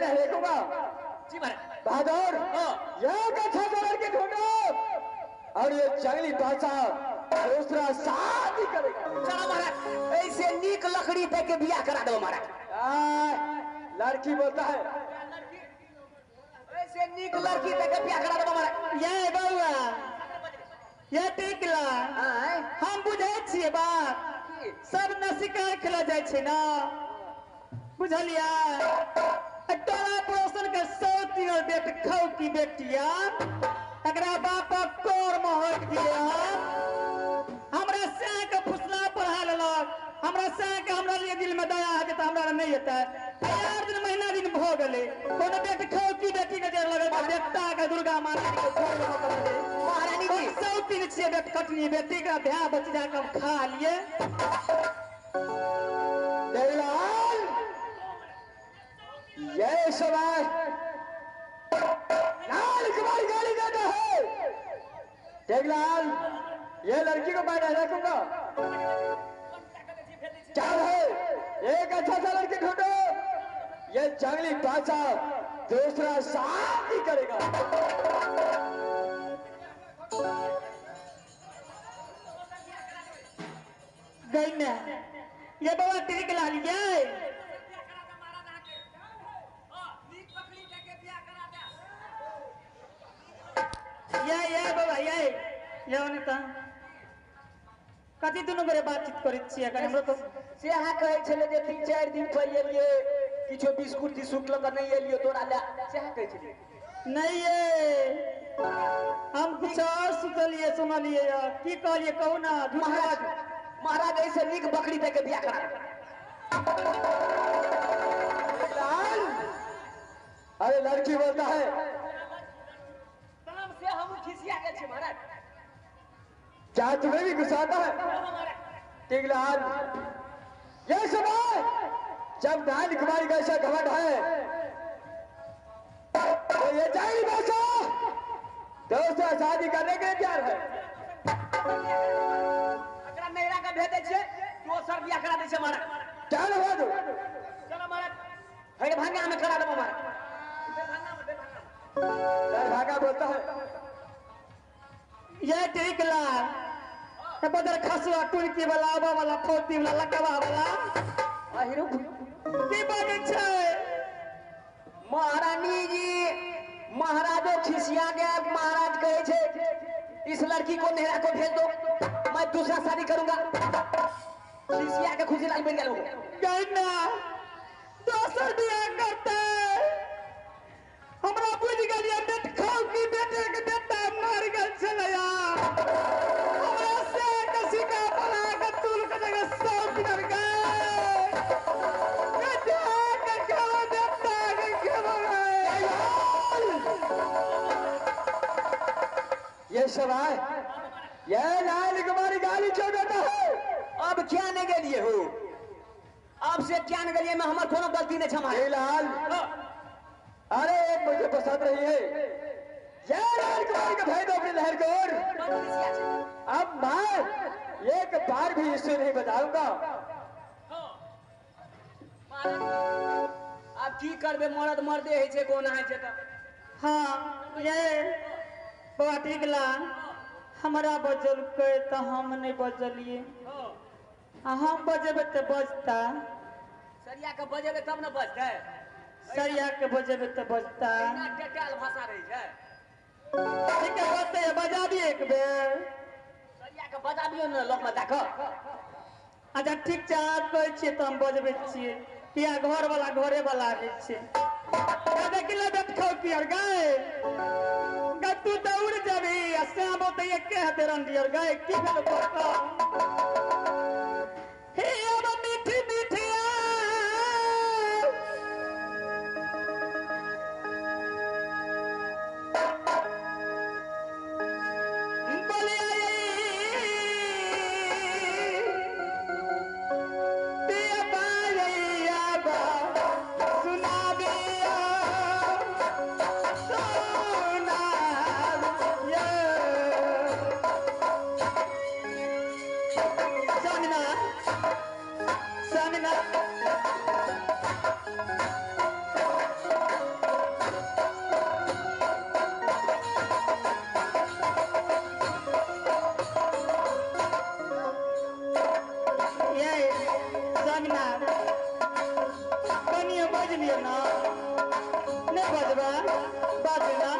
मैं देखूंगा। जी महाराज। बहादुर एक अच्छा सा लड़की ढूंढो और ये जंगली बादशाह दूसरा शादी करेगा। चलो महाराज, ऐसे नीक लकड़ी दे के बियाह करा दो महाराज। लड़की बोलता है ऐसे नीक लड़की दे के बियाह करा दो महाराज। ये बउआ ये टिकला हम बुझे छिए बात सब नसिका खेला जाए छे ना बुझलिया। टोला पड़ोसन के 100 बेट खाऊ की बेटिया एकरा बाप कोर मोहट दिए हमरा से के फुसला पढ़ा लेलक हमरा से के हमरा लिए दिल में दया है त हमरा नहीं होता। 4 दिन महीना दिन भ गेले कोनो बेट खाऊ की बेटी के देर लगे बेटा के दुर्गा माता के खोल कर दे महारानी जी। 103 छे बेट कटनी बेटी का ब्याह बच्चा का खा लिए। देवलाल ये समय लाल कुमार गाली देता है। देवलाल ये लड़की को मैं नहीं रखूंगा। चल है एक अच्छा सा लड़की ढूंढो ये जंगली बादशाह दूसरा शादी करेगा। गई ना ये बाबा टिक ला लिया ये बाबा ये अनिता कथी दुनू बरे बातचीत करै छियै अगर हमरो तो से हा कहै छले जे 3-4 दिन पहिले एलिए किछो बिस्कुट दिसुट ल क नहीं एलियो तोरा ले से हा कहै छले नहीं ये हम कुछ और सुतलिए सुनलिए यार की कहलिए कहू ना महाराज। महाराज ऐसे नीक बकरी दे के बियाह करा लाल अरे लड़की बोलता है तम से हम खिसिया गए छे महाराज। क्या तुम्हें भी गुस्सा आता है? टिकलाल ये समय जब नाल कुमारी का ऐसा घमंड है तो ये जाहिर भाषा दोस्तों शादी करने के लिए तैयार है। अगर मेरा का भेदे छे तो सर बियाह करा दे छे महाराज। क्या लगा दो चलो महाराज हेड भांगा में करा दो महाराज। भागा बोलता है ये टिकला बदर खसवा टुनकी वाला आबा वाला फोती वाला लकवा वाला अहिरो की बात छै महारानी जी। महाराजो खिसिया गया। महाराज कहे छे इस लड़की को नेहरा को भेज दो मैं दूसरा शादी करूंगा। खिसिया के खुशी लाल बन गया कहना दोसर बियाह करते हमरा बुझ गेलिए बेट खाऊ की बेटे के बेटा मार गेल छले यार हमरा से कसी का बना के तुल के जगह 100 किलोमीटर गए के खेलो बेटा के खेलो ये सवाल ये लाल कुमारी गाली क्यों देता है? अब क्या ने गेलिए हो अब से क्या ने गेलिए में हमर कोनो गलती नहीं छमा ये लाल अरे एक मुझे पसंद रही है ये लाल कुमारी का भाई दो अपनी लहर को अब मैं एक बार भी इसे नहीं बताऊंगा। अब की करबे मर्द मर्दे है छे कोना है छे त हाँ ये बाबा टिकला हमरा बजल के तो हम नहीं बजलिए हम बजेबे तो बजता सरिया के बजेबे तब न बजतै। सरिया के बजेबे तो बजता इतना टेटाल भाषा रही है। ठीक है बजते बजाबी एक बेर सरिया के बजाबियो न लोक में देखो। अच्छा ठीक छै आप कहै छियै तो हम बजबे छियै किया घर वाला घरे वाला आबै छै देखले बेट खाऊ की और गाय तू दौड़ जाबी आ श्याम तो ये कह दे रंडी और गाय की भेल पक्का हे अब मीठी मीठी बजवा बजना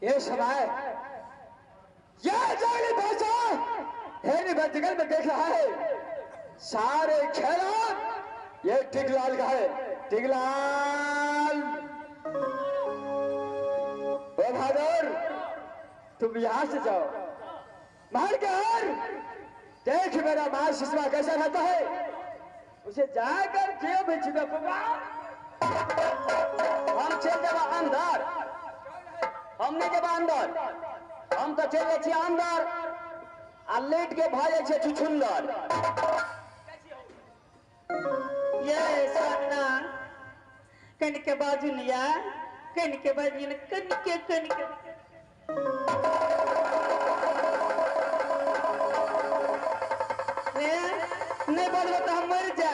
ये समय ये जंगली भाषा हेरी बंदगल में देख रहा है। सारे खेल ये टिगलाल का है। टिगलाल ओ बहादुर, तुम यहां से जाओ, मार के हार देख मेरा मां शिशवा कैसा रहता है, उसे जाकर जेब में छिपा। हम चल जाबा अंदर, हम नहीं जाबा अंदर, हम तो चल जाए अंदर आ लेट के भा जाए छुछुंदर। ये सोना कन के बाजू लिया, कन के बाजू ने कन के नहीं बोलो तो हम मर जा।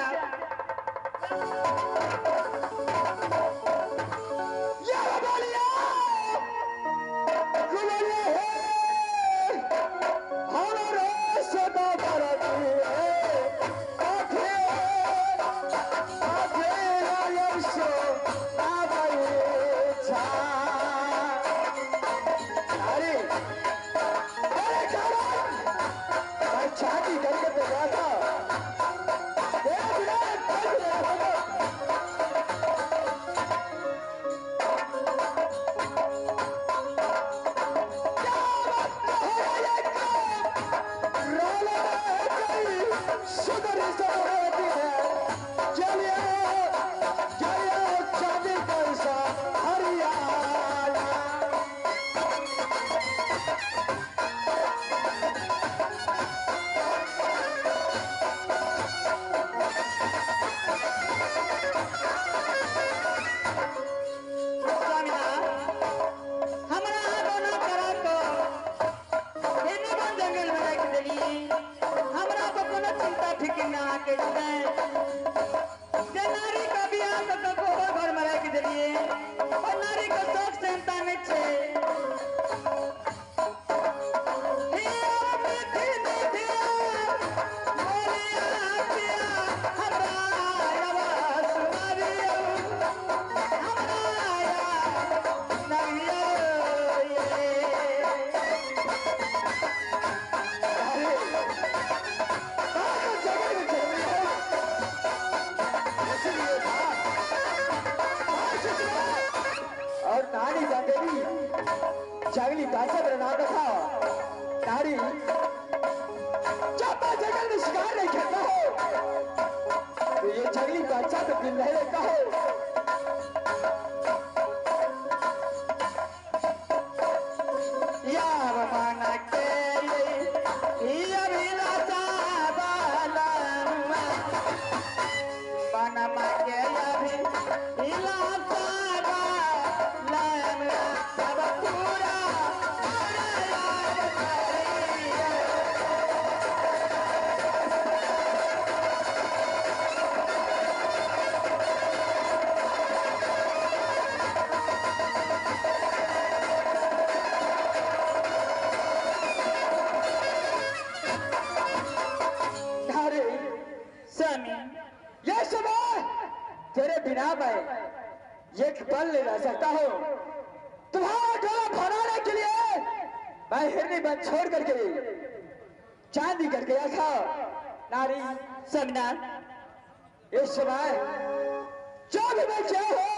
जंगली बादशाह मेरा नाम रखा। नारी जब जंगल में शिकार नहीं खेलता हो तो ये जंगली बादशाह तो दिल नहीं लेता हो। यार माना के ये अभिलाषा बालमा माना के अभिलाषा बालमा सब पूरा बिना मैं एक पल नहीं रह सकता हूँ। तुम्हारा टोला भराने के लिए मैं हिरनी बन छोड़ करके चांदी करके आया था। नारी स्वामीनाथ इस समय जो भी मैं क्या हो,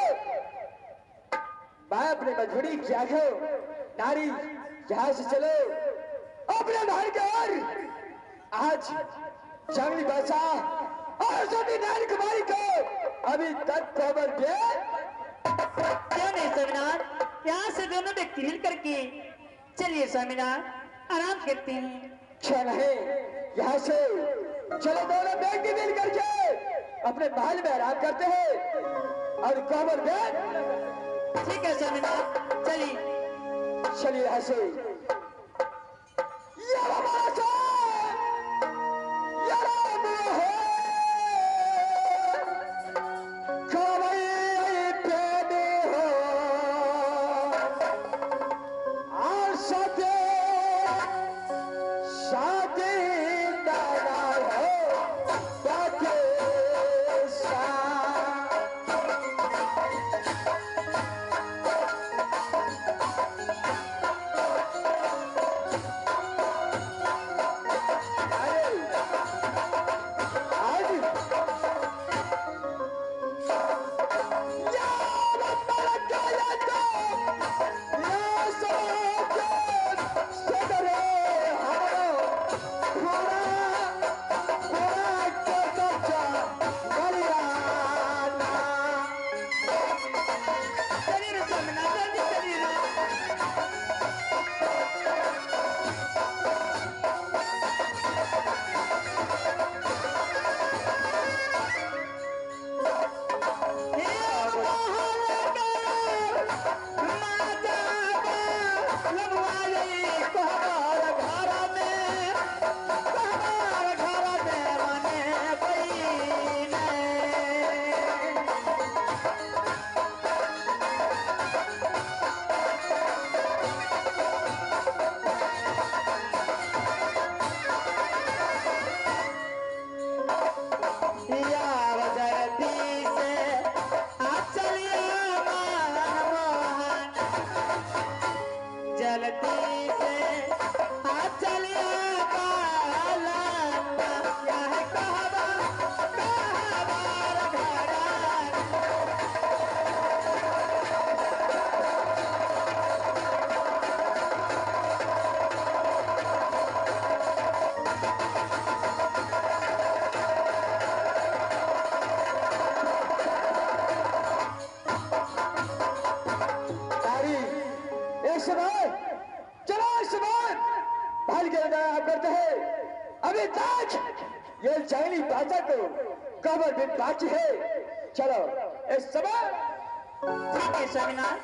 मैं अपनी मजबूरी क्या हो। नारी यहाँ से चलो अपने भाई के ओर। आज जंगली बादशाह और सभी नारी कुमारी को अभी तक खबर दे। क्यों नहीं स्वामीनाथ, यहाँ से दोनों व्यक्ति मिल करके चलिए स्वामीनाथ, आराम करते हैं। क्या नहीं, यहाँ से चलो दोनों व्यक्ति मिल करके अपने महल में आराम करते हैं और खबर दे। ठीक है स्वामीनाथ, चलिए। चलिए यहाँ से। ये हमारा साथ, ये राम है, कवई प्रेमी हो, और सके शादी दाना हो, बाकी करते हैं। अभी तक ये जंगली बादशाह को खबर भी बाकी है। चलो इस समय ठीक है स्वामीनाथ।